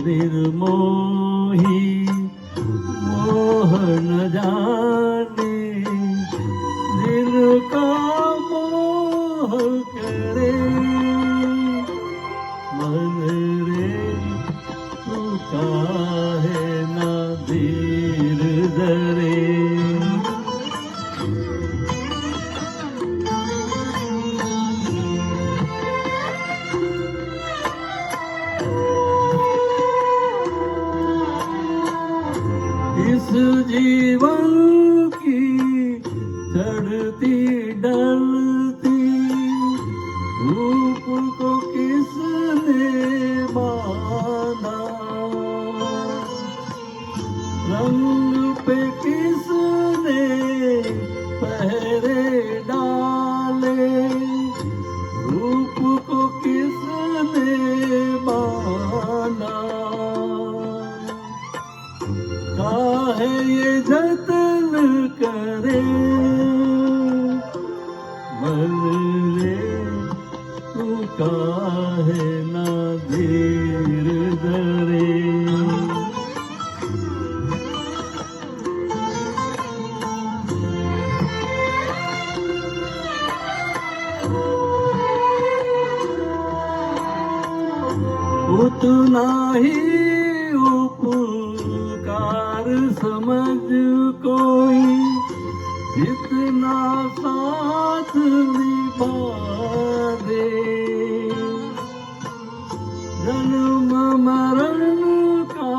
निर्मोही मोह न जाने, दिल का मोह करे मन रे, तू काहे ना धीर धरे। इस जीवन की चढ़ती डलती धूप को किसने बांधा, रंग पे किसने पहरे डाले, रूप को किसने बांधा। काहे ये जतन करे मन रे, तू काहे ना धीर धरे। उतना ही उपकार समझ कोई, जितना साथ निभा दे। जन्म मरण का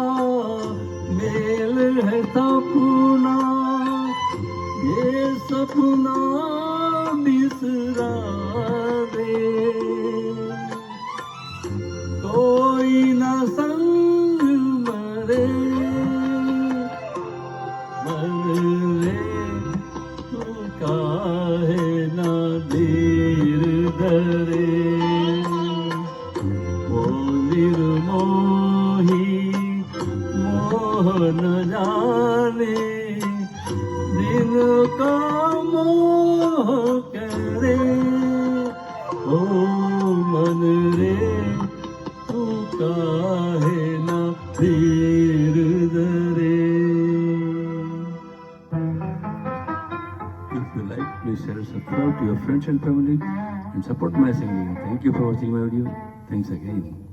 मेल है सपना, ये सपना बिसरा दे। कोई न संग मरे मन रे, तू काहे ना धीर धरे। ओ निर्मोही मोह न जाने, दिल का मोह करे। ओ मन रे, तू काहे ना धीर धरे। If you like, please share and subscribe to your friends and family and support my singing. Thank you for watching my video. Thanks again.